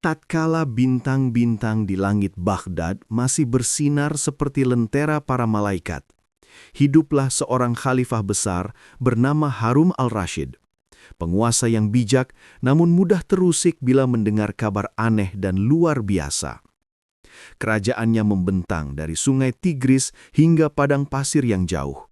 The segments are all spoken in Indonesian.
Tatkala bintang-bintang di langit Baghdad masih bersinar seperti lentera para malaikat, hiduplah seorang khalifah besar bernama Harun al-Rashid. Penguasa yang bijak namun mudah terusik bila mendengar kabar aneh dan luar biasa. Kerajaannya membentang dari sungai Tigris hingga padang pasir yang jauh.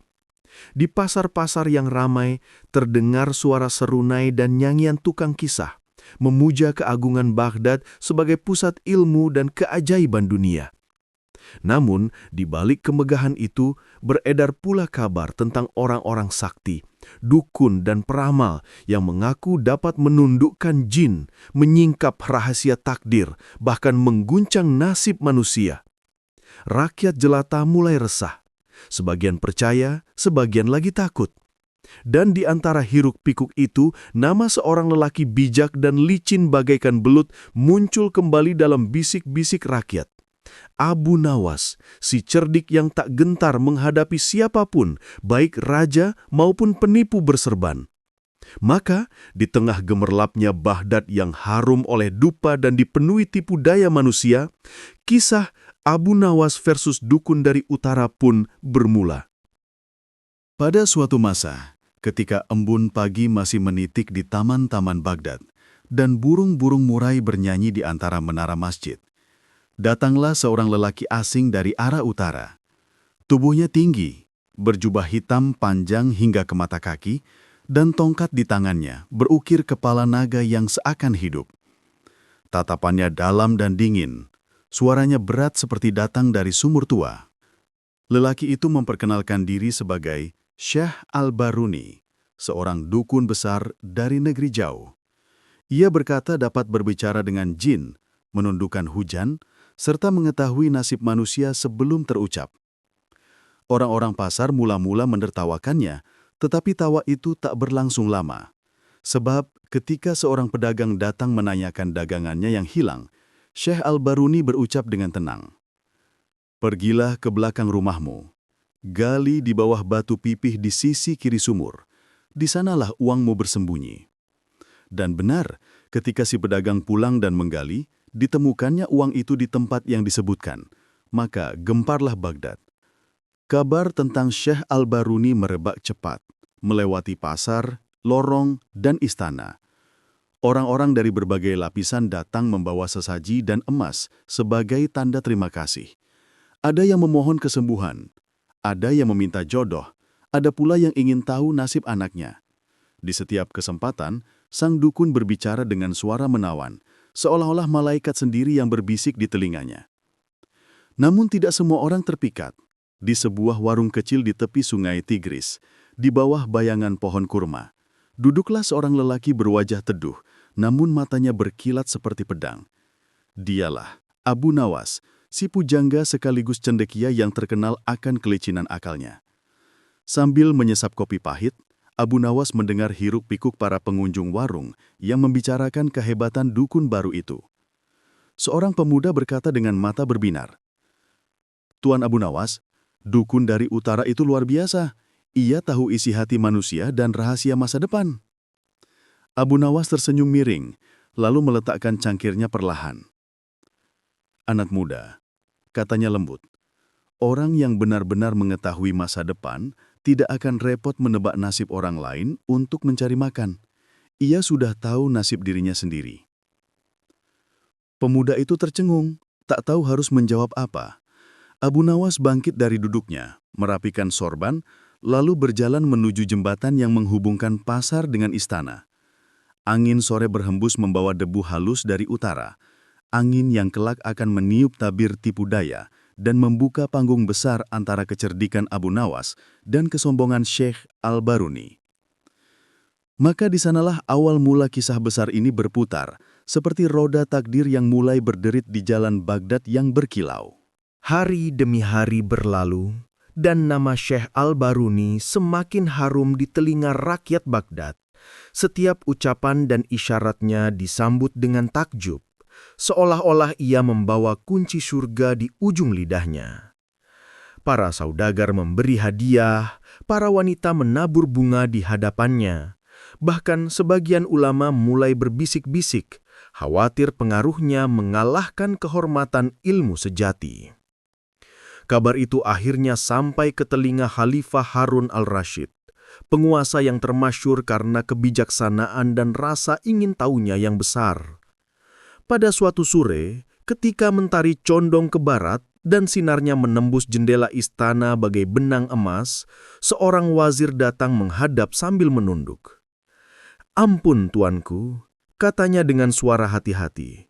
Di pasar-pasar yang ramai terdengar suara serunai dan nyanyian tukang kisah, memuja keagungan Baghdad sebagai pusat ilmu dan keajaiban dunia. Namun, di balik kemegahan itu, beredar pula kabar tentang orang-orang sakti, dukun dan peramal yang mengaku dapat menundukkan jin, menyingkap rahasia takdir, bahkan mengguncang nasib manusia. Rakyat jelata mulai resah. Sebagian percaya, sebagian lagi takut. Dan di antara hiruk-pikuk itu, nama seorang lelaki bijak dan licin bagaikan belut muncul kembali dalam bisik-bisik rakyat. Abu Nawas, si cerdik yang tak gentar menghadapi siapapun, baik raja maupun penipu berserban. Maka, di tengah gemerlapnya Baghdad yang harum oleh dupa dan dipenuhi tipu daya manusia, kisah Abu Nawas versus dukun dari utara pun bermula. Pada suatu masa, ketika embun pagi masih menitik di taman-taman Baghdad dan burung-burung murai bernyanyi di antara menara masjid, datanglah seorang lelaki asing dari arah utara. Tubuhnya tinggi, berjubah hitam panjang hingga ke mata kaki, dan tongkat di tangannya berukir kepala naga yang seakan hidup. Tatapannya dalam dan dingin, suaranya berat seperti datang dari sumur tua. Lelaki itu memperkenalkan diri sebagai Syekh Al-Baruni, seorang dukun besar dari negeri jauh. Ia berkata dapat berbicara dengan jin, menundukkan hujan, serta mengetahui nasib manusia sebelum terucap. Orang-orang pasar mula-mula menertawakannya, tetapi tawa itu tak berlangsung lama. Sebab ketika seorang pedagang datang menanyakan dagangannya yang hilang, Syekh Al-Baruni berucap dengan tenang, "Pergilah ke belakang rumahmu. Gali di bawah batu pipih di sisi kiri sumur. Di sanalah uangmu bersembunyi." Dan benar, ketika si pedagang pulang dan menggali, ditemukannya uang itu di tempat yang disebutkan. Maka gemparlah Baghdad. Kabar tentang Syekh Al-Baruni merebak cepat, melewati pasar, lorong, dan istana. Orang-orang dari berbagai lapisan datang membawa sesaji dan emas sebagai tanda terima kasih. Ada yang memohon kesembuhan, ada yang meminta jodoh, ada pula yang ingin tahu nasib anaknya. Di setiap kesempatan, sang dukun berbicara dengan suara menawan, seolah-olah malaikat sendiri yang berbisik di telinganya. Namun tidak semua orang terpikat. Di sebuah warung kecil di tepi sungai Tigris, di bawah bayangan pohon kurma, duduklah seorang lelaki berwajah teduh, namun matanya berkilat seperti pedang. Dialah Abu Nawas, si pujangga sekaligus cendekia yang terkenal akan kelicinan akalnya. Sambil menyesap kopi pahit, Abu Nawas mendengar hiruk-pikuk para pengunjung warung yang membicarakan kehebatan dukun baru itu. Seorang pemuda berkata dengan mata berbinar, "Tuan Abu Nawas, dukun dari utara itu luar biasa. Ia tahu isi hati manusia dan rahasia masa depan." Abu Nawas tersenyum miring, lalu meletakkan cangkirnya perlahan. "Anak muda," katanya lembut, "orang yang benar-benar mengetahui masa depan tidak akan repot menebak nasib orang lain untuk mencari makan. Ia sudah tahu nasib dirinya sendiri." Pemuda itu tercengung, tak tahu harus menjawab apa. Abu Nawas bangkit dari duduknya, merapikan sorban, lalu berjalan menuju jembatan yang menghubungkan pasar dengan istana. Angin sore berhembus membawa debu halus dari utara, angin yang kelak akan meniup tabir tipu daya dan membuka panggung besar antara kecerdikan Abu Nawas dan kesombongan Syekh Al-Baruni. Maka di sanalah awal mula kisah besar ini berputar, seperti roda takdir yang mulai berderit di jalan Baghdad yang berkilau. Hari demi hari berlalu, dan nama Syekh Al-Baruni semakin harum di telinga rakyat Baghdad. Setiap ucapan dan isyaratnya disambut dengan takjub, seolah-olah ia membawa kunci surga di ujung lidahnya. Para saudagar memberi hadiah, para wanita menabur bunga di hadapannya. Bahkan sebagian ulama mulai berbisik-bisik, khawatir pengaruhnya mengalahkan kehormatan ilmu sejati. Kabar itu akhirnya sampai ke telinga Khalifah Harun al-Rasyid, penguasa yang termasyhur karena kebijaksanaan dan rasa ingin tahunya yang besar. Pada suatu sore, ketika mentari condong ke barat dan sinarnya menembus jendela istana bagai benang emas, seorang wazir datang menghadap sambil menunduk. "Ampun, tuanku," katanya dengan suara hati-hati.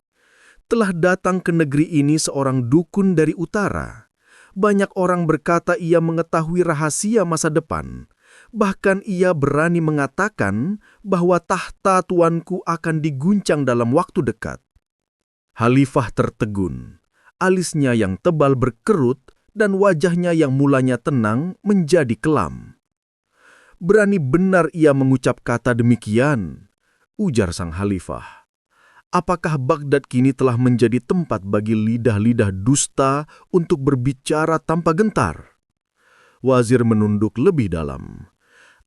"Telah datang ke negeri ini seorang dukun dari utara. Banyak orang berkata ia mengetahui rahasia masa depan. Bahkan ia berani mengatakan bahwa tahta tuanku akan diguncang dalam waktu dekat." Khalifah tertegun, alisnya yang tebal berkerut dan wajahnya yang mulanya tenang menjadi kelam. "Berani benar ia mengucap kata demikian," ujar sang Khalifah. "Apakah Baghdad kini telah menjadi tempat bagi lidah-lidah dusta untuk berbicara tanpa gentar?" Wazir menunduk lebih dalam.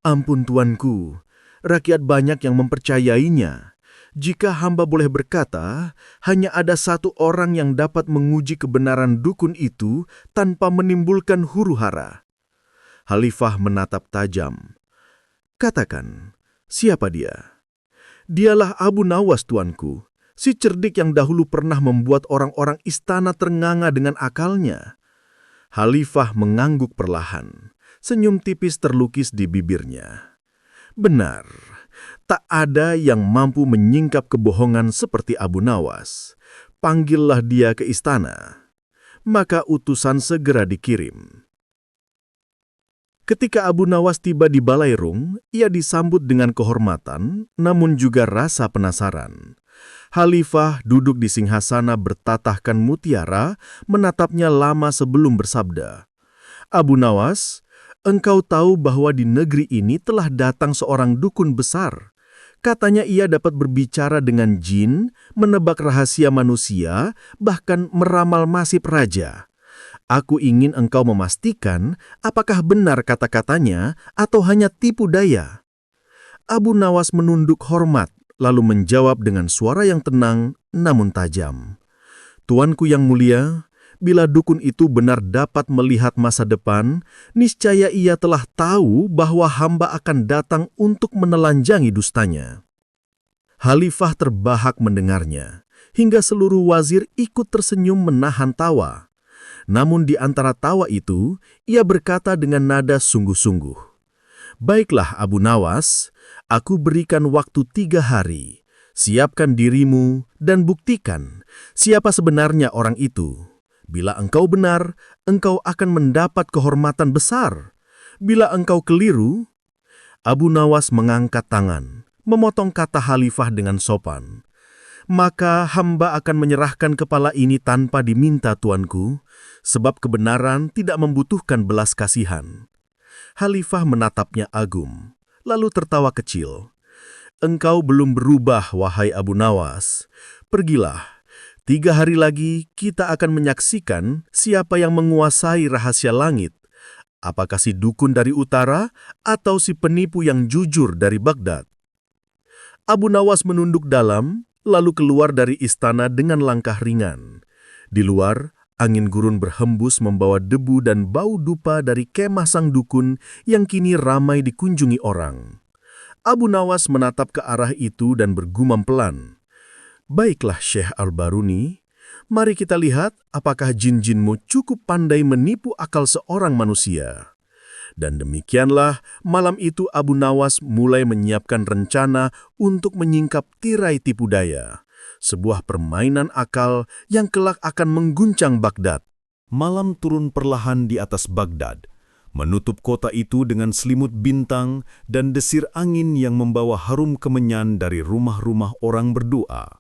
"Ampun tuanku, rakyat banyak yang mempercayainya. Jika hamba boleh berkata, hanya ada satu orang yang dapat menguji kebenaran dukun itu tanpa menimbulkan huru-hara." Khalifah menatap tajam. "Katakan, siapa dia?" "Dialah Abu Nawas, tuanku, si cerdik yang dahulu pernah membuat orang-orang istana ternganga dengan akalnya." Khalifah mengangguk perlahan, senyum tipis terlukis di bibirnya. "Benar, tak ada yang mampu menyingkap kebohongan seperti Abu Nawas. Panggillah dia ke istana." Maka utusan segera dikirim. Ketika Abu Nawas tiba di Balairung, ia disambut dengan kehormatan, namun juga rasa penasaran. Khalifah duduk di singgasana bertatahkan mutiara, menatapnya lama sebelum bersabda, "Abu Nawas, engkau tahu bahwa di negeri ini telah datang seorang dukun besar. Katanya ia dapat berbicara dengan jin, menebak rahasia manusia, bahkan meramal nasib raja. Aku ingin engkau memastikan apakah benar kata-katanya atau hanya tipu daya." Abu Nawas menunduk hormat, lalu menjawab dengan suara yang tenang namun tajam. "Tuanku yang mulia, bila dukun itu benar dapat melihat masa depan, niscaya ia telah tahu bahwa hamba akan datang untuk menelanjangi dustanya." Khalifah terbahak mendengarnya, hingga seluruh wazir ikut tersenyum menahan tawa. Namun di antara tawa itu, ia berkata dengan nada sungguh-sungguh, "Baiklah Abu Nawas, aku berikan waktu 3 hari. Siapkan dirimu dan buktikan siapa sebenarnya orang itu. Bila engkau benar, engkau akan mendapat kehormatan besar. Bila engkau keliru..." Abu Nawas mengangkat tangan, memotong kata Khalifah dengan sopan. "Maka hamba akan menyerahkan kepala ini tanpa diminta, tuanku, sebab kebenaran tidak membutuhkan belas kasihan." Khalifah menatapnya agum, lalu tertawa kecil. "Engkau belum berubah, wahai Abu Nawas. Pergilah, 3 hari lagi kita akan menyaksikan siapa yang menguasai rahasia langit. Apakah si dukun dari utara atau si penipu yang jujur dari Baghdad?" Abu Nawas menunduk dalam, lalu keluar dari istana dengan langkah ringan. Di luar, angin gurun berhembus membawa debu dan bau dupa dari kemah sang dukun yang kini ramai dikunjungi orang. Abu Nawas menatap ke arah itu dan bergumam pelan, "Baiklah Syekh Al-Baruni, mari kita lihat apakah jin-jinmu cukup pandai menipu akal seorang manusia." Dan demikianlah malam itu Abu Nawas mulai menyiapkan rencana untuk menyingkap tirai tipu daya, sebuah permainan akal yang kelak akan mengguncang Baghdad. Malam turun perlahan di atas Baghdad, menutup kota itu dengan selimut bintang dan desir angin yang membawa harum kemenyan dari rumah-rumah orang berdoa.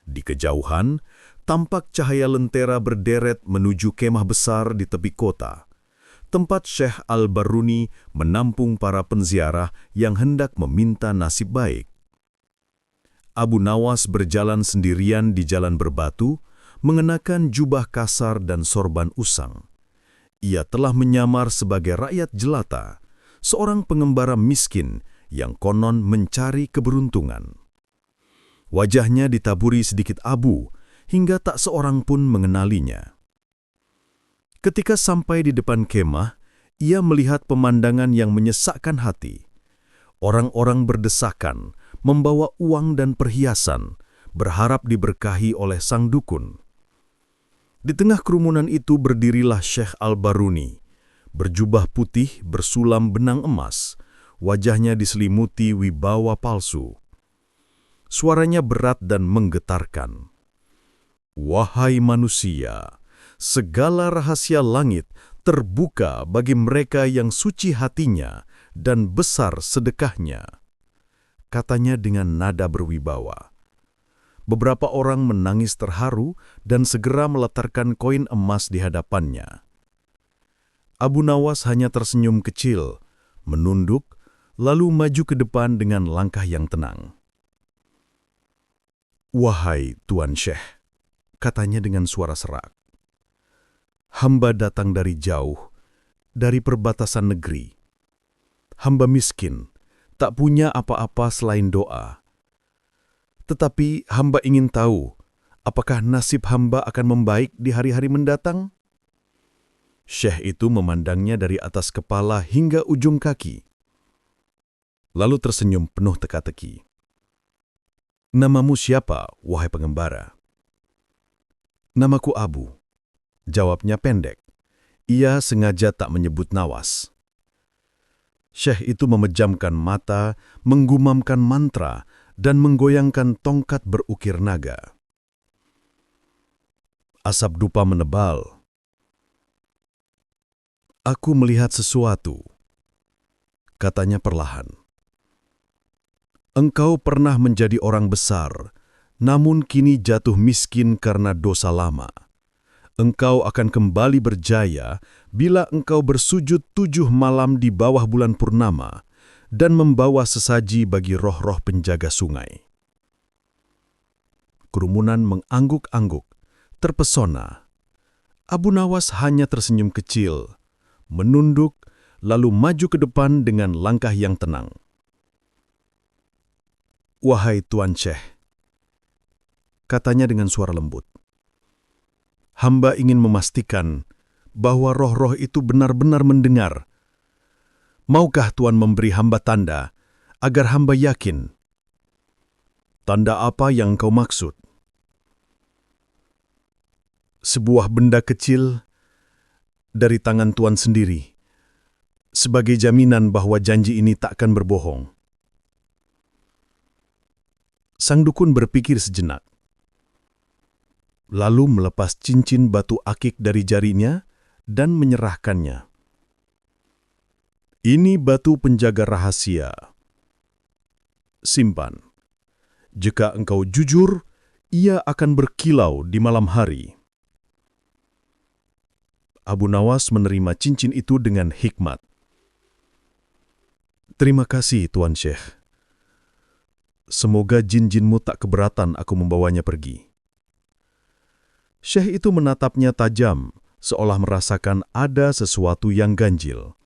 Di kejauhan, tampak cahaya lentera berderet menuju kemah besar di tepi kota, tempat Syekh Al-Baruni menampung para penziarah yang hendak meminta nasib baik. Abu Nawas berjalan sendirian di jalan berbatu, mengenakan jubah kasar dan sorban usang. Ia telah menyamar sebagai rakyat jelata, seorang pengembara miskin yang konon mencari keberuntungan. Wajahnya ditaburi sedikit abu, hingga tak seorang pun mengenalinya. Ketika sampai di depan kemah, ia melihat pemandangan yang menyesakkan hati. Orang-orang berdesakan, membawa uang dan perhiasan, berharap diberkahi oleh sang dukun. Di tengah kerumunan itu berdirilah Syekh Al-Baruni, berjubah putih bersulam benang emas, wajahnya diselimuti wibawa palsu. Suaranya berat dan menggetarkan. Wahai manusia, segala rahasia langit terbuka bagi mereka yang suci hatinya dan besar sedekahnya, katanya dengan nada berwibawa. Beberapa orang menangis terharu dan segera meletakkan koin emas di hadapannya. Abu Nawas hanya tersenyum kecil, menunduk, lalu maju ke depan dengan langkah yang tenang. Wahai Tuan Syekh, katanya dengan suara serak. Hamba datang dari jauh, dari perbatasan negeri. Hamba miskin, tak punya apa-apa selain doa. Tetapi hamba ingin tahu, apakah nasib hamba akan membaik di hari-hari mendatang? Syekh itu memandangnya dari atas kepala hingga ujung kaki. Lalu tersenyum penuh teka-teki. Namamu siapa, wahai pengembara? Namaku Abu, jawabnya pendek. Ia sengaja tak menyebut Nawas. Syekh itu memejamkan mata, menggumamkan mantra, dan menggoyangkan tongkat berukir naga. Asap dupa menebal. Aku melihat sesuatu, katanya perlahan. Engkau pernah menjadi orang besar, namun kini jatuh miskin karena dosa lama. Engkau akan kembali berjaya bila engkau bersujud 7 malam di bawah bulan purnama dan membawa sesaji bagi roh-roh penjaga sungai. Kerumunan mengangguk-angguk, terpesona. Abu Nawas hanya tersenyum kecil, menunduk, lalu maju ke depan dengan langkah yang tenang. Wahai Tuan Syekh, katanya dengan suara lembut. Hamba ingin memastikan bahwa roh-roh itu benar-benar mendengar. Maukah Tuan memberi hamba tanda agar hamba yakin? Tanda apa yang kau maksud? Sebuah benda kecil dari tangan Tuan sendiri, sebagai jaminan bahwa janji ini takkan berbohong. Sang dukun berpikir sejenak, lalu melepas cincin batu akik dari jarinya dan menyerahkannya. Ini batu penjaga rahasia. Simpan. Jika engkau jujur, ia akan berkilau di malam hari. Abu Nawas menerima cincin itu dengan hikmat. Terima kasih, Tuan Syekh. Semoga jin-jinmu tak keberatan aku membawanya pergi. Syekh itu menatapnya tajam, seolah merasakan ada sesuatu yang ganjil.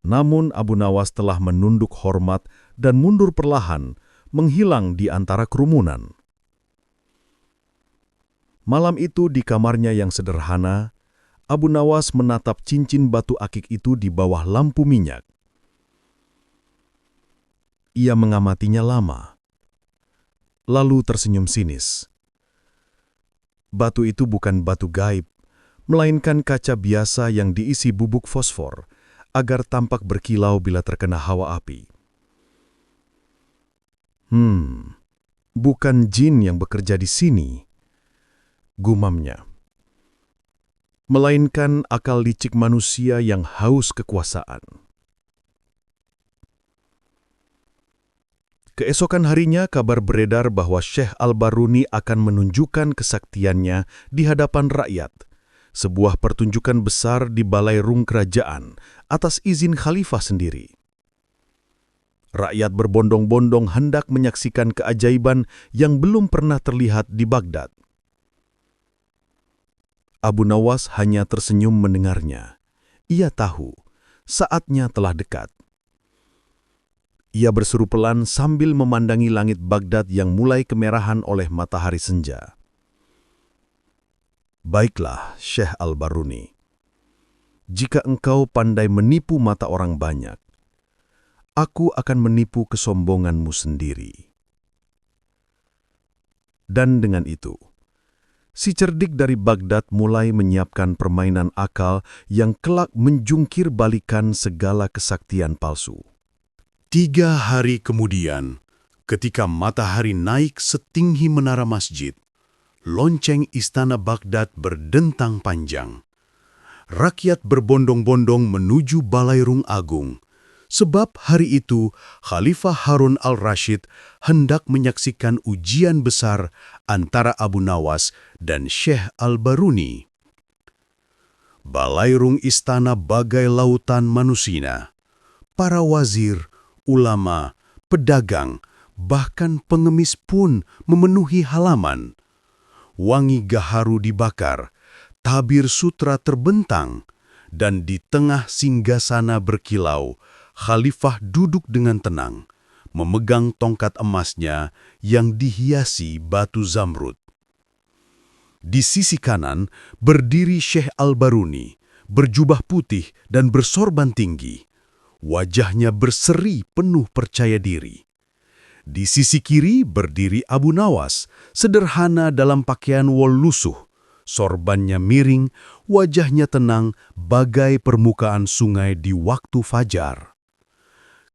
Namun Abu Nawas telah menunduk hormat dan mundur perlahan, menghilang di antara kerumunan. Malam itu di kamarnya yang sederhana, Abu Nawas menatap cincin batu akik itu di bawah lampu minyak. Ia mengamatinya lama, lalu tersenyum sinis. Batu itu bukan batu gaib, melainkan kaca biasa yang diisi bubuk fosfor, agar tampak berkilau bila terkena hawa api. Bukan jin yang bekerja di sini, gumamnya. Melainkan akal licik manusia yang haus kekuasaan. Keesokan harinya kabar beredar bahwa Syekh Al-Baruni akan menunjukkan kesaktiannya di hadapan rakyat. Sebuah pertunjukan besar di balai rung kerajaan atas izin khalifah sendiri. Rakyat berbondong-bondong hendak menyaksikan keajaiban yang belum pernah terlihat di Baghdad. Abu Nawas hanya tersenyum mendengarnya. Ia tahu, saatnya telah dekat. Ia berseru pelan sambil memandangi langit Baghdad yang mulai kemerahan oleh matahari senja. Baiklah, Syekh Al-Baruni. Jika engkau pandai menipu mata orang banyak, aku akan menipu kesombonganmu sendiri. Dan dengan itu, si cerdik dari Baghdad mulai menyiapkan permainan akal yang kelak menjungkir balikan segala kesaktian palsu. 3 hari kemudian, ketika matahari naik setinggi menara masjid, lonceng istana Baghdad berdentang panjang. Rakyat berbondong-bondong menuju Balairung Agung, sebab hari itu Khalifah Harun al-Rashid hendak menyaksikan ujian besar antara Abu Nawas dan Syekh Al-Baruni. Balairung istana bagai lautan manusia. Para wazir, ulama, pedagang, bahkan pengemis pun memenuhi halaman. Wangi gaharu dibakar, tabir sutra terbentang, dan di tengah singgasana berkilau, Khalifah duduk dengan tenang, memegang tongkat emasnya yang dihiasi batu zamrud. Di sisi kanan berdiri Syekh Al-Baruni, berjubah putih dan bersorban tinggi. Wajahnya berseri penuh percaya diri. Di sisi kiri berdiri Abu Nawas, sederhana dalam pakaian wol lusuh. Sorbannya miring, wajahnya tenang bagai permukaan sungai di waktu fajar.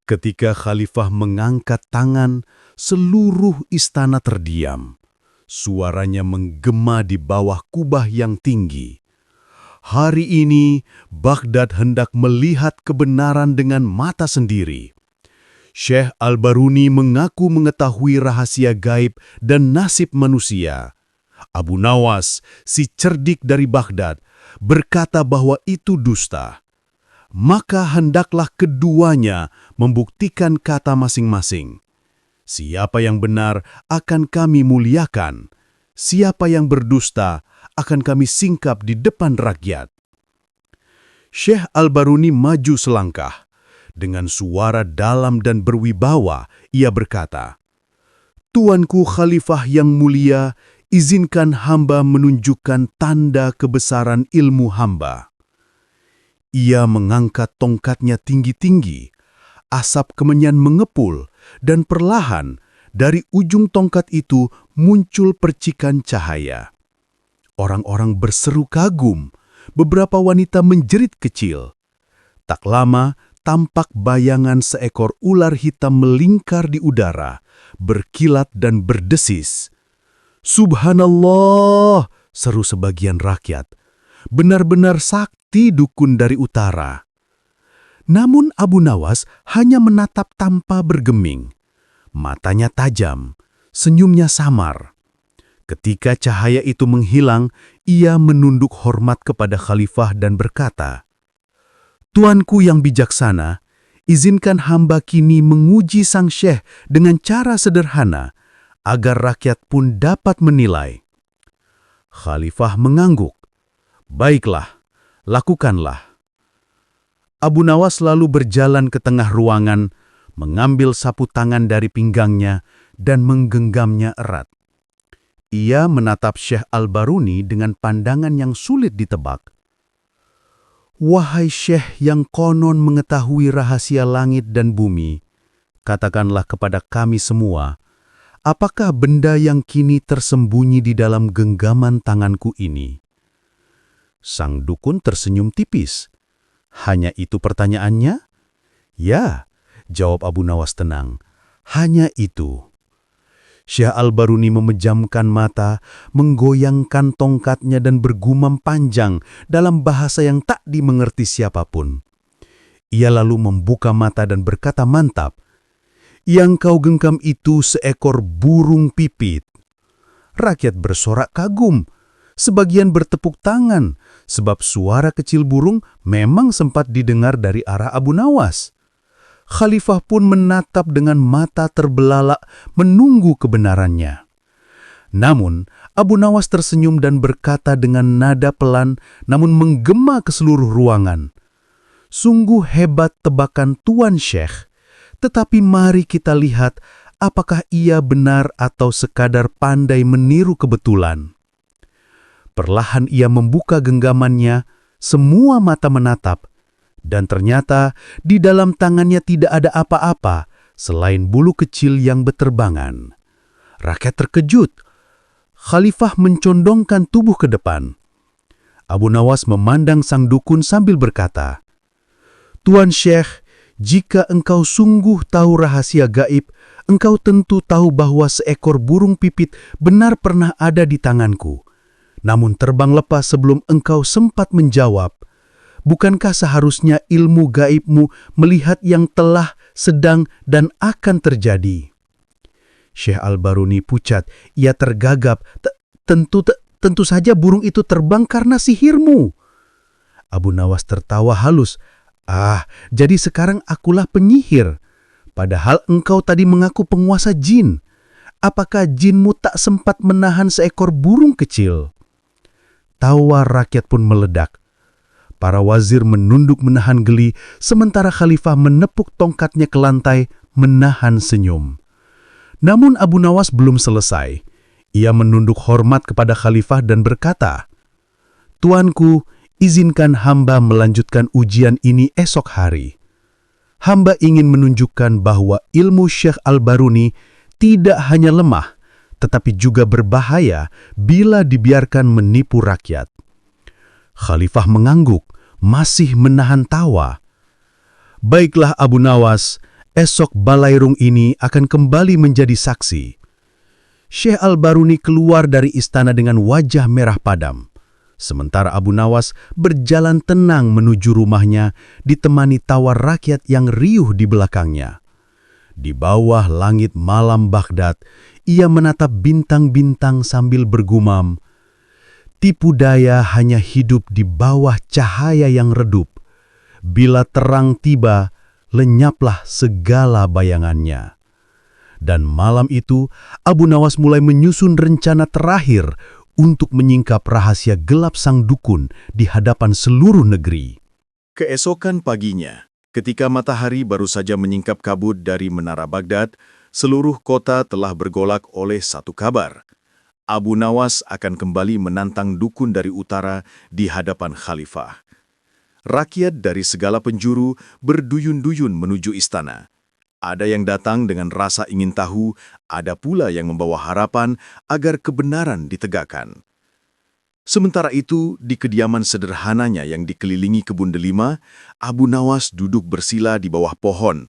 Ketika Khalifah mengangkat tangan, seluruh istana terdiam. Suaranya menggema di bawah kubah yang tinggi. Hari ini, Baghdad hendak melihat kebenaran dengan mata sendiri. Syekh Al-Baruni mengaku mengetahui rahasia gaib dan nasib manusia. Abu Nawas, si cerdik dari Baghdad, berkata bahwa itu dusta. Maka hendaklah keduanya membuktikan kata masing-masing. Siapa yang benar akan kami muliakan. Siapa yang berdusta akan kami singkap di depan rakyat. Syekh Al-Baruni maju selangkah. Dengan suara dalam dan berwibawa, ia berkata, "Tuanku Khalifah yang mulia, izinkan hamba menunjukkan tanda kebesaran ilmu hamba." Ia mengangkat tongkatnya tinggi-tinggi. Asap kemenyan mengepul, dan perlahan dari ujung tongkat itu muncul percikan cahaya. Orang-orang berseru kagum, beberapa wanita menjerit kecil. Tak lama, tampak bayangan seekor ular hitam melingkar di udara, berkilat dan berdesis. "Subhanallah!" seru sebagian rakyat. "Benar-benar sakti dukun dari utara." Namun Abu Nawas hanya menatap tanpa bergeming. Matanya tajam, senyumnya samar. Ketika cahaya itu menghilang, ia menunduk hormat kepada Khalifah dan berkata, "Tuanku yang bijaksana, izinkan hamba kini menguji sang syekh dengan cara sederhana, agar rakyat pun dapat menilai." Khalifah mengangguk. "Baiklah, lakukanlah." Abu Nawas lalu berjalan ke tengah ruangan, mengambil sapu tangan dari pinggangnya dan menggenggamnya erat. Ia menatap Syekh Al-Baruni dengan pandangan yang sulit ditebak. "Wahai Syekh yang konon mengetahui rahasia langit dan bumi, katakanlah kepada kami semua, apakah benda yang kini tersembunyi di dalam genggaman tanganku ini?" Sang dukun tersenyum tipis. "Hanya itu pertanyaannya?" "Ya," jawab Abu Nawas tenang. "Hanya itu." Syekh Al-Baruni memejamkan mata, menggoyangkan tongkatnya dan bergumam panjang dalam bahasa yang tak dimengerti siapapun. Ia lalu membuka mata dan berkata mantap, "Yang kau genggam itu seekor burung pipit." Rakyat bersorak kagum. Sebagian bertepuk tangan, sebab suara kecil burung memang sempat didengar dari arah Abu Nawas. Khalifah pun menatap dengan mata terbelalak menunggu kebenarannya. Namun, Abu Nawas tersenyum dan berkata dengan nada pelan namun menggema ke seluruh ruangan, "Sungguh hebat tebakan Tuan Syekh, Tetapi mari kita lihat apakah ia benar atau sekadar pandai meniru kebetulan. Perlahan ia membuka genggamannya, semua mata menatap, dan ternyata di dalam tangannya tidak ada apa-apa selain bulu kecil yang berterbangan. Rakyat terkejut. Khalifah mencondongkan tubuh ke depan. Abu Nawas memandang sang dukun sambil berkata, "Tuan Syekh, jika engkau sungguh tahu rahasia gaib, engkau tentu tahu bahwa seekor burung pipit benar pernah ada di tanganku. Namun terbang lepas sebelum engkau sempat menjawab. Bukankah seharusnya ilmu gaibmu melihat yang telah, sedang, dan akan terjadi?" Syekh Al-Baruni pucat. Ia tergagap. Tentu saja burung itu terbang karena sihirmu." Abu Nawas tertawa halus. Jadi sekarang akulah penyihir. Padahal engkau tadi mengaku penguasa jin. Apakah jinmu tak sempat menahan seekor burung kecil?" Tawa rakyat pun meledak. Para wazir menunduk menahan geli, sementara khalifah menepuk tongkatnya ke lantai, menahan senyum. Namun Abu Nawas belum selesai. Ia menunduk hormat kepada khalifah dan berkata, "Tuanku, izinkan hamba melanjutkan ujian ini esok hari. Hamba ingin menunjukkan bahwa ilmu Syekh Al-Baruni tidak hanya lemah, tetapi juga berbahaya bila dibiarkan menipu rakyat." Khalifah mengangguk, masih menahan tawa. "Baiklah Abu Nawas, esok balairung ini akan kembali menjadi saksi." Syekh Al-Baruni keluar dari istana dengan wajah merah padam. Sementara Abu Nawas berjalan tenang menuju rumahnya, ditemani tawa rakyat yang riuh di belakangnya. Di bawah langit malam Baghdad, ia menatap bintang-bintang sambil bergumam, "Tipu daya hanya hidup di bawah cahaya yang redup. Bila terang tiba, lenyaplah segala bayangannya." Dan malam itu, Abu Nawas mulai menyusun rencana terakhir untuk menyingkap rahasia gelap sang dukun di hadapan seluruh negeri. Keesokan paginya, ketika matahari baru saja menyingkap kabut dari menara Baghdad, seluruh kota telah bergolak oleh satu kabar. Abu Nawas akan kembali menantang dukun dari utara di hadapan khalifah. Rakyat dari segala penjuru berduyun-duyun menuju istana. Ada yang datang dengan rasa ingin tahu, ada pula yang membawa harapan agar kebenaran ditegakkan. Sementara itu, di kediaman sederhananya yang dikelilingi kebun delima, Abu Nawas duduk bersila di bawah pohon.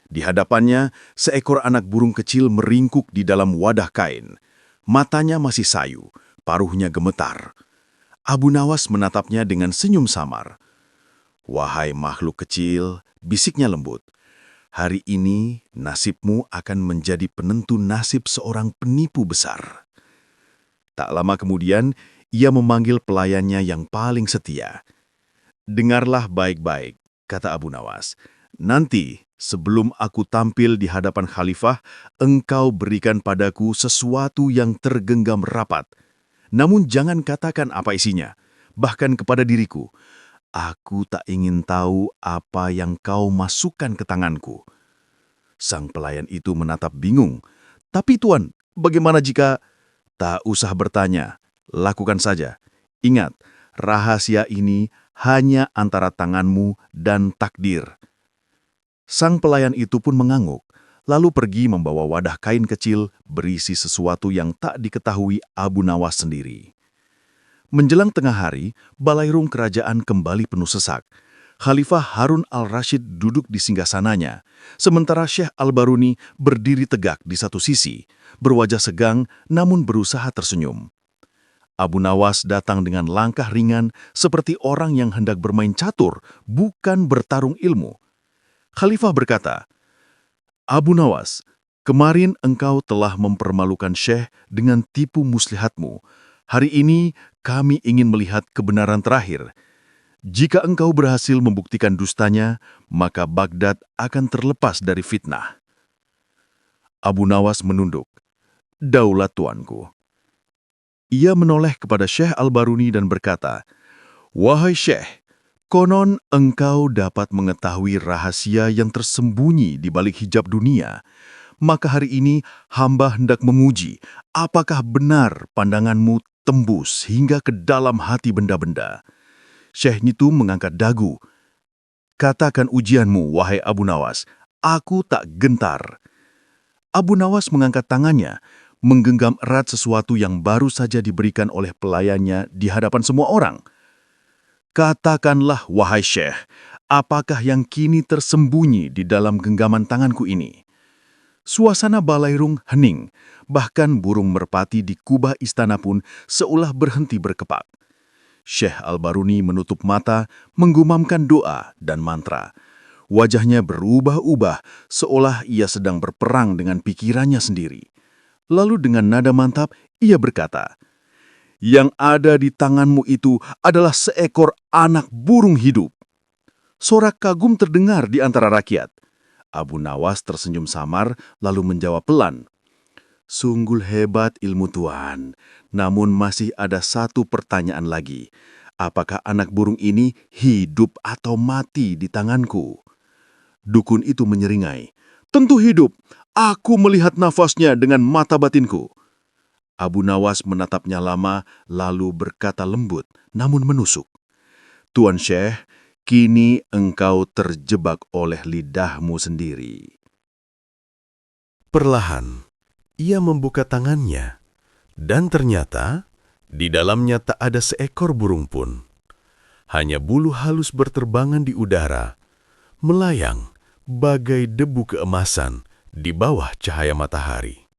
Di hadapannya, seekor anak burung kecil meringkuk di dalam wadah kain. Matanya masih sayu, paruhnya gemetar. Abu Nawas menatapnya dengan senyum samar. "Wahai makhluk kecil," bisiknya lembut, "hari ini nasibmu akan menjadi penentu nasib seorang penipu besar." Tak lama kemudian, ia memanggil pelayannya yang paling setia. "Dengarlah baik-baik," kata Abu Nawas. "Nanti, sebelum aku tampil di hadapan khalifah, engkau berikan padaku sesuatu yang tergenggam rapat. Namun jangan katakan apa isinya, bahkan kepada diriku. Aku tak ingin tahu apa yang kau masukkan ke tanganku." Sang pelayan itu menatap bingung. "Tapi Tuan, bagaimana jika..." "Tak usah bertanya, lakukan saja. Ingat, rahasia ini hanya antara tanganmu dan takdir." Sang pelayan itu pun mengangguk, lalu pergi membawa wadah kain kecil berisi sesuatu yang tak diketahui Abu Nawas sendiri. Menjelang tengah hari, balairung kerajaan kembali penuh sesak. Khalifah Harun al-Rashid duduk di singgasananya, sementara Syekh Al-Baruni berdiri tegak di satu sisi, berwajah segang namun berusaha tersenyum. Abu Nawas datang dengan langkah ringan seperti orang yang hendak bermain catur, bukan bertarung ilmu. Khalifah berkata, "Abu Nawas, kemarin engkau telah mempermalukan Syekh dengan tipu muslihatmu. Hari ini kami ingin melihat kebenaran terakhir. Jika engkau berhasil membuktikan dustanya, maka Baghdad akan terlepas dari fitnah." Abu Nawas menunduk. "Daulat tuanku." Ia menoleh kepada Syekh Al-Baruni dan berkata, "Wahai Syekh, Konon engkau dapat mengetahui rahasia yang tersembunyi di balik hijab dunia. Maka hari ini hamba hendak menguji apakah benar pandanganmu tembus hingga ke dalam hati benda-benda. Syekh itu mengangkat dagu. Katakan ujianmu, wahai Abu Nawas. Aku tak gentar. Abu Nawas mengangkat tangannya, menggenggam erat sesuatu yang baru saja diberikan oleh pelayannya di hadapan semua orang. Katakanlah, wahai Syekh, apakah yang kini tersembunyi di dalam genggaman tanganku ini? Suasana balairung hening, bahkan burung merpati di kubah istana pun seolah berhenti berkepak. Syekh Al-Baruni menutup mata, menggumamkan doa dan mantra. Wajahnya berubah-ubah, seolah ia sedang berperang dengan pikirannya sendiri. Lalu dengan nada mantap, ia berkata, "Yang ada di tanganmu itu adalah seekor anak burung hidup." Sorak kagum terdengar di antara rakyat. Abu Nawas tersenyum samar, lalu menjawab pelan, "Sungguh hebat ilmu Tuan, namun masih ada satu pertanyaan lagi. Apakah anak burung ini hidup atau mati di tanganku?" Dukun itu menyeringai, "Tentu hidup. Aku melihat nafasnya dengan mata batinku." Abu Nawas menatapnya lama, lalu berkata lembut, namun menusuk, "Tuan Syekh, kini engkau terjebak oleh lidahmu sendiri." Perlahan, ia membuka tangannya, dan ternyata di dalamnya tak ada seekor burung pun. Hanya bulu halus berterbangan di udara, melayang bagai debu keemasan di bawah cahaya matahari.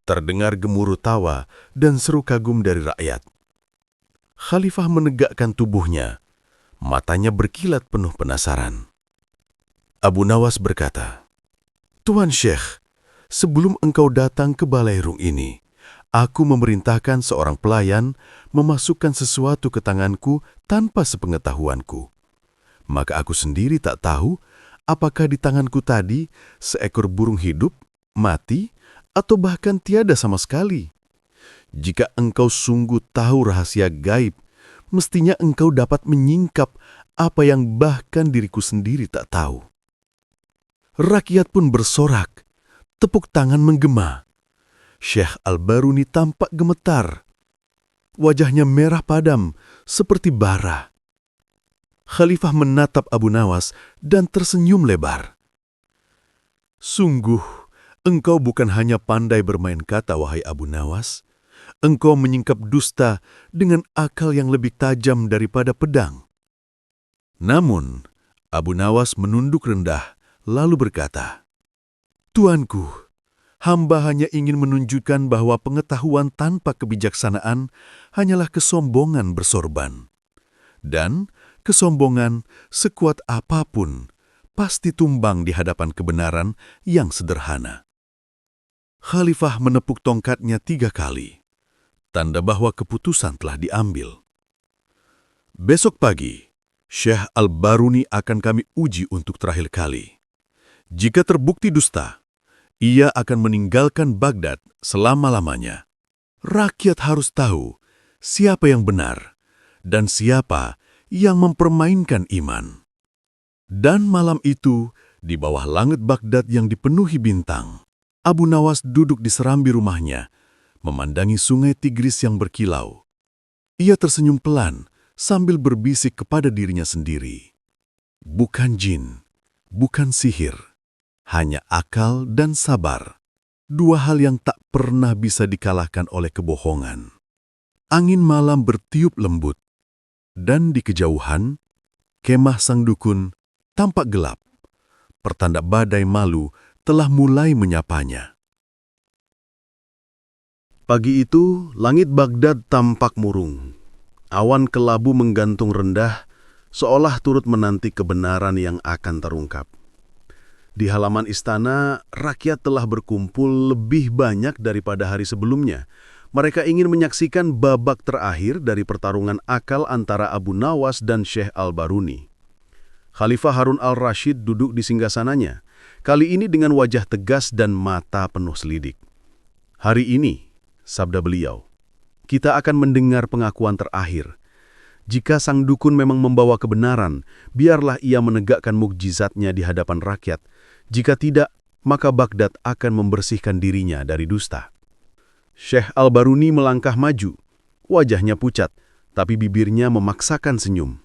Terdengar gemuruh tawa dan seru kagum dari rakyat. Khalifah menegakkan tubuhnya, matanya berkilat penuh penasaran. Abu Nawas berkata, "Tuan Syekh, sebelum engkau datang ke balairung ini, aku memerintahkan seorang pelayan memasukkan sesuatu ke tanganku tanpa sepengetahuanku. Maka aku sendiri tak tahu apakah di tanganku tadi seekor burung hidup, mati, atau bahkan tiada sama sekali. Jika engkau sungguh tahu rahasia gaib, mestinya engkau dapat menyingkap apa yang bahkan diriku sendiri tak tahu." Rakyat pun bersorak, tepuk tangan menggema. Syekh Al-Baruni tampak gemetar. Wajahnya merah padam seperti bara. Khalifah menatap Abu Nawas dan tersenyum lebar. "Sungguh, engkau bukan hanya pandai bermain kata, wahai Abu Nawas. Engkau menyingkap dusta dengan akal yang lebih tajam daripada pedang." Namun, Abu Nawas menunduk rendah, lalu berkata, "Tuanku, hamba hanya ingin menunjukkan bahwa pengetahuan tanpa kebijaksanaan hanyalah kesombongan bersorban. Dan kesombongan sekuat apapun pasti tumbang di hadapan kebenaran yang sederhana." Khalifah menepuk tongkatnya 3 kali, tanda bahwa keputusan telah diambil. "Besok pagi, Syekh Al-Baruni akan kami uji untuk terakhir kali. Jika terbukti dusta, ia akan meninggalkan Baghdad selama-lamanya. Rakyat harus tahu siapa yang benar dan siapa yang mempermainkan iman." Dan malam itu, di bawah langit Baghdad yang dipenuhi bintang, Abu Nawas duduk di serambi rumahnya, memandangi sungai Tigris yang berkilau. Ia tersenyum pelan sambil berbisik kepada dirinya sendiri. Bukan jin, bukan sihir, hanya akal dan sabar. 2 hal yang tak pernah bisa dikalahkan oleh kebohongan. Angin malam bertiup lembut, dan di kejauhan, kemah sang dukun tampak gelap. Pertanda badai malu telah mulai menyapanya. Pagi itu, langit Baghdad tampak murung. Awan kelabu menggantung rendah, seolah turut menanti kebenaran yang akan terungkap. Di halaman istana, rakyat telah berkumpul lebih banyak daripada hari sebelumnya. Mereka ingin menyaksikan babak terakhir dari pertarungan akal antara Abu Nawas dan Syekh Al-Baruni. Khalifah Harun Al-Rashid duduk di singgasananya, kali ini dengan wajah tegas dan mata penuh selidik. "Hari ini," sabda beliau, "kita akan mendengar pengakuan terakhir. Jika sang dukun memang membawa kebenaran, biarlah ia menegakkan mukjizatnya di hadapan rakyat. Jika tidak, maka Baghdad akan membersihkan dirinya dari dusta. Syekh Al-Baruni melangkah maju. Wajahnya pucat, tapi bibirnya memaksakan senyum.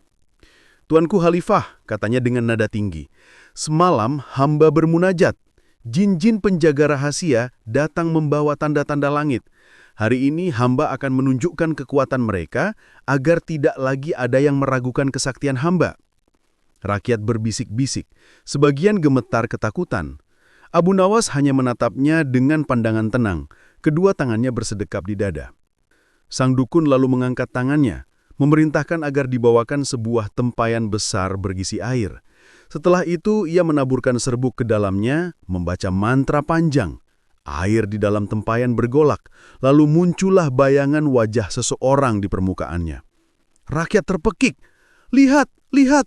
"Tuanku Khalifah," katanya dengan nada tinggi, "semalam hamba bermunajat. Jin-jin penjaga rahasia datang membawa tanda-tanda langit. Hari ini hamba akan menunjukkan kekuatan mereka agar tidak lagi ada yang meragukan kesaktian hamba." Rakyat berbisik-bisik, sebagian gemetar ketakutan. Abu Nawas hanya menatapnya dengan pandangan tenang, kedua tangannya bersedekap di dada. Sang dukun lalu mengangkat tangannya, memerintahkan agar dibawakan sebuah tempayan besar berisi air. Setelah itu, ia menaburkan serbuk ke dalamnya, membaca mantra panjang. Air di dalam tempayan bergolak, lalu muncullah bayangan wajah seseorang di permukaannya. Rakyat terpekik. "Lihat, lihat!"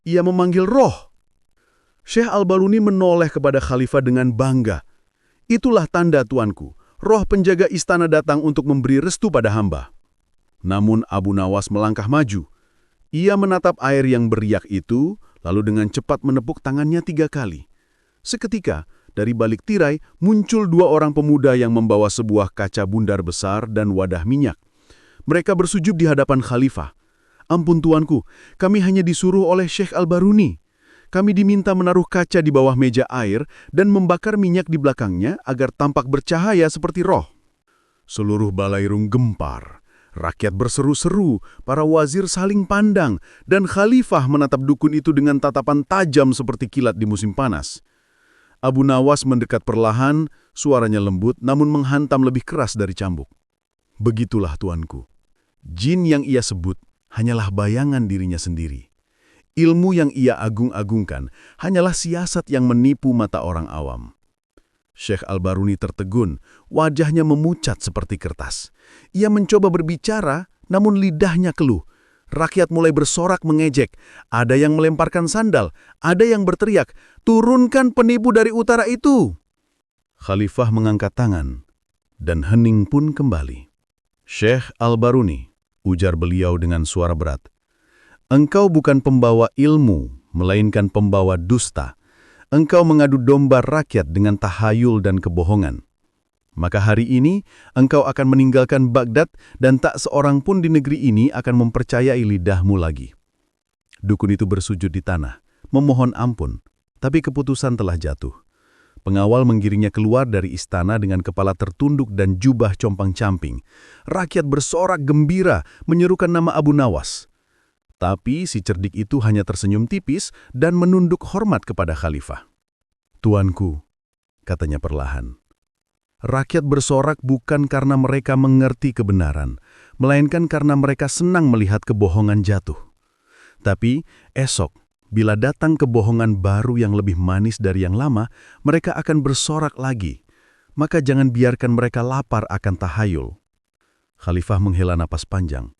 Ia memanggil roh. Syekh Al-Baruni menoleh kepada khalifah dengan bangga. "Itulah tanda, tuanku. Roh penjaga istana datang untuk memberi restu pada hamba." Namun Abu Nawas melangkah maju. Ia menatap air yang beriak itu, lalu dengan cepat menepuk tangannya 3 kali. Seketika, dari balik tirai muncul 2 orang pemuda yang membawa sebuah kaca bundar besar dan wadah minyak. Mereka bersujud di hadapan khalifah. "Ampun tuanku, kami hanya disuruh oleh Syekh Al-Baruni. Kami diminta menaruh kaca di bawah meja air dan membakar minyak di belakangnya agar tampak bercahaya seperti roh." Seluruh balairung gempar. Rakyat berseru-seru, para wazir saling pandang, dan khalifah menatap dukun itu dengan tatapan tajam seperti kilat di musim panas. Abu Nawas mendekat perlahan, suaranya lembut namun menghantam lebih keras dari cambuk. "Begitulah tuanku. Jin yang ia sebut hanyalah bayangan dirinya sendiri. Ilmu yang ia agung-agungkan hanyalah siasat yang menipu mata orang awam." Syekh Al-Baruni tertegun, wajahnya memucat seperti kertas. Ia mencoba berbicara, namun lidahnya keluh. Rakyat mulai bersorak mengejek. Ada yang melemparkan sandal, ada yang berteriak, "Turunkan penipu dari utara itu!" Khalifah mengangkat tangan, dan hening pun kembali. "Syekh Al-Baruni," ujar beliau dengan suara berat, "engkau bukan pembawa ilmu, melainkan pembawa dusta. Engkau mengadu domba rakyat dengan tahayul dan kebohongan. Maka hari ini engkau akan meninggalkan Baghdad dan tak seorang pun di negeri ini akan mempercayai lidahmu lagi." Dukun itu bersujud di tanah, memohon ampun, tapi keputusan telah jatuh. Pengawal menggiringnya keluar dari istana dengan kepala tertunduk dan jubah compang-camping. Rakyat bersorak gembira menyerukan nama Abu Nawas. Tapi si cerdik itu hanya tersenyum tipis dan menunduk hormat kepada khalifah. "Tuanku," katanya perlahan, "rakyat bersorak bukan karena mereka mengerti kebenaran, melainkan karena mereka senang melihat kebohongan jatuh. Tapi esok, bila datang kebohongan baru yang lebih manis dari yang lama, mereka akan bersorak lagi. Maka jangan biarkan mereka lapar akan tahayul." Khalifah menghela napas panjang.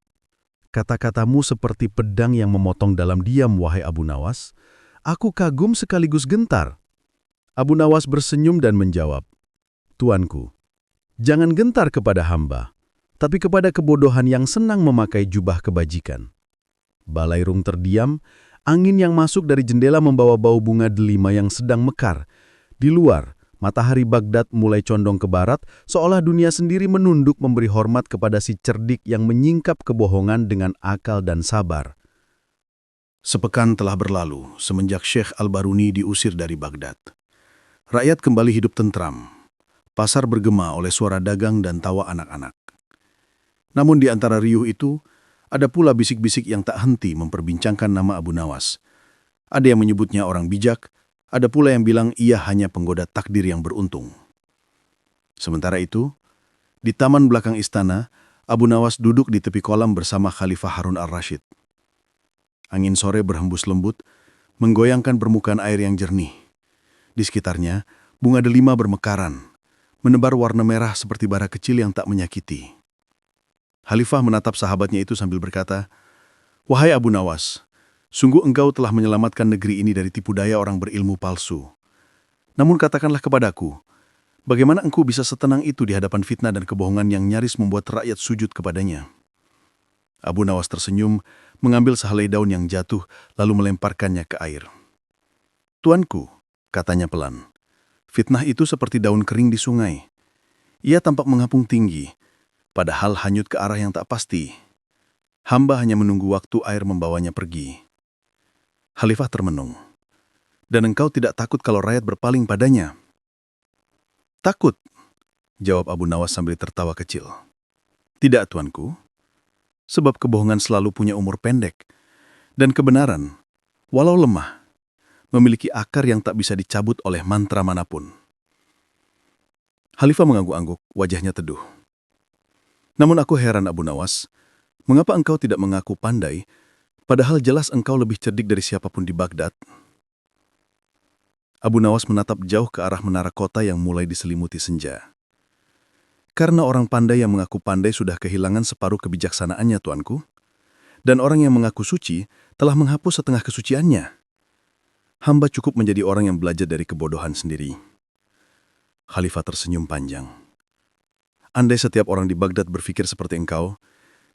"Kata-katamu seperti pedang yang memotong dalam diam, wahai Abu Nawas. Aku kagum sekaligus gentar." Abu Nawas bersenyum dan menjawab, "Tuanku, jangan gentar kepada hamba, tapi kepada kebodohan yang senang memakai jubah kebajikan." Balairung terdiam, angin yang masuk dari jendela membawa bau bunga delima yang sedang mekar. Di luar, matahari Baghdad mulai condong ke barat, seolah dunia sendiri menunduk memberi hormat kepada si cerdik yang menyingkap kebohongan dengan akal dan sabar. Sepekan telah berlalu semenjak Syekh Al-Baruni diusir dari Baghdad. Rakyat kembali hidup tentram. Pasar bergema oleh suara dagang dan tawa anak-anak. Namun di antara riuh itu, ada pula bisik-bisik yang tak henti memperbincangkan nama Abu Nawas. Ada yang menyebutnya orang bijak, ada pula yang bilang ia hanya penggoda takdir yang beruntung. Sementara itu, di taman belakang istana, Abu Nawas duduk di tepi kolam bersama Khalifah Harun al-Rashid. Angin sore berhembus lembut, menggoyangkan permukaan air yang jernih. Di sekitarnya, bunga delima bermekaran, menebar warna merah seperti bara kecil yang tak menyakiti. Khalifah menatap sahabatnya itu sambil berkata, "Wahai Abu Nawas, sungguh engkau telah menyelamatkan negeri ini dari tipu daya orang berilmu palsu. Namun katakanlah kepadaku, bagaimana engkau bisa setenang itu di hadapan fitnah dan kebohongan yang nyaris membuat rakyat sujud kepadanya?" Abu Nawas tersenyum, mengambil sehelai daun yang jatuh lalu melemparkannya ke air. "Tuanku," katanya pelan, "fitnah itu seperti daun kering di sungai. Ia tampak mengapung tinggi, padahal hanyut ke arah yang tak pasti. Hamba hanya menunggu waktu air membawanya pergi." Khalifah termenung. "Dan engkau tidak takut kalau rakyat berpaling padanya?" "Takut," jawab Abu Nawas sambil tertawa kecil. "Tidak, tuanku. Sebab kebohongan selalu punya umur pendek. Dan kebenaran, walau lemah, memiliki akar yang tak bisa dicabut oleh mantra manapun." Khalifah mengangguk-angguk, wajahnya teduh. "Namun aku heran, Abu Nawas. Mengapa engkau tidak mengaku pandai, padahal jelas engkau lebih cerdik dari siapapun di Baghdad?" Abu Nawas menatap jauh ke arah menara kota yang mulai diselimuti senja. "Karena orang pandai yang mengaku pandai sudah kehilangan separuh kebijaksanaannya, tuanku. Dan orang yang mengaku suci telah menghapus setengah kesuciannya. Hamba cukup menjadi orang yang belajar dari kebodohan sendiri." Khalifah tersenyum panjang. "Andai setiap orang di Baghdad berpikir seperti engkau,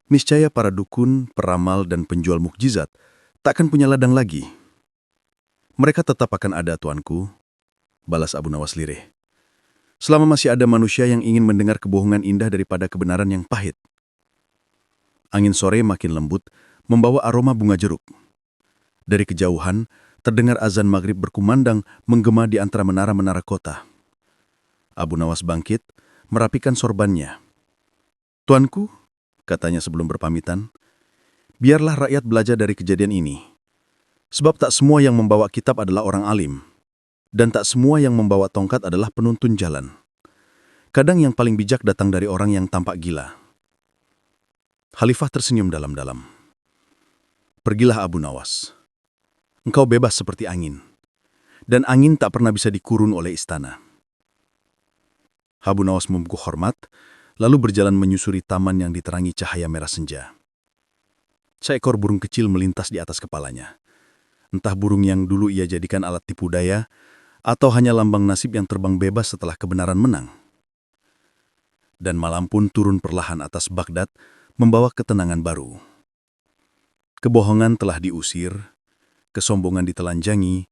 niscaya para dukun, peramal, dan penjual mukjizat takkan punya ladang lagi." "Mereka tetap akan ada, tuanku," balas Abu Nawas lirih. "Selama masih ada manusia yang ingin mendengar kebohongan indah daripada kebenaran yang pahit." Angin sore makin lembut, membawa aroma bunga jeruk. Dari kejauhan, terdengar azan maghrib berkumandang menggema di antara menara-menara kota. Abu Nawas bangkit, merapikan sorbannya. "Tuanku," katanya sebelum berpamitan, "biarlah rakyat belajar dari kejadian ini. Sebab tak semua yang membawa kitab adalah orang alim. Dan tak semua yang membawa tongkat adalah penuntun jalan. Kadang yang paling bijak datang dari orang yang tampak gila." Khalifah tersenyum dalam-dalam. "Pergilah Abu Nawas. Engkau bebas seperti angin. Dan angin tak pernah bisa dikurun oleh istana." Abu Nawas membungkuk hormat, lalu berjalan menyusuri taman yang diterangi cahaya merah senja. Seekor burung kecil melintas di atas kepalanya. Entah burung yang dulu ia jadikan alat tipu daya, atau hanya lambang nasib yang terbang bebas setelah kebenaran menang. Dan malam pun turun perlahan atas Baghdad, membawa ketenangan baru. Kebohongan telah diusir, kesombongan ditelanjangi,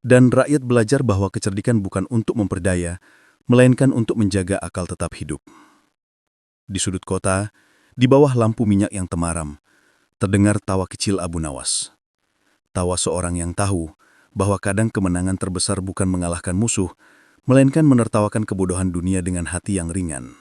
dan rakyat belajar bahwa kecerdikan bukan untuk memperdaya, melainkan untuk menjaga akal tetap hidup. Di sudut kota, di bawah lampu minyak yang temaram, terdengar tawa kecil Abu Nawas. Tawa seorang yang tahu bahwa kadang kemenangan terbesar bukan mengalahkan musuh, melainkan menertawakan kebodohan dunia dengan hati yang ringan.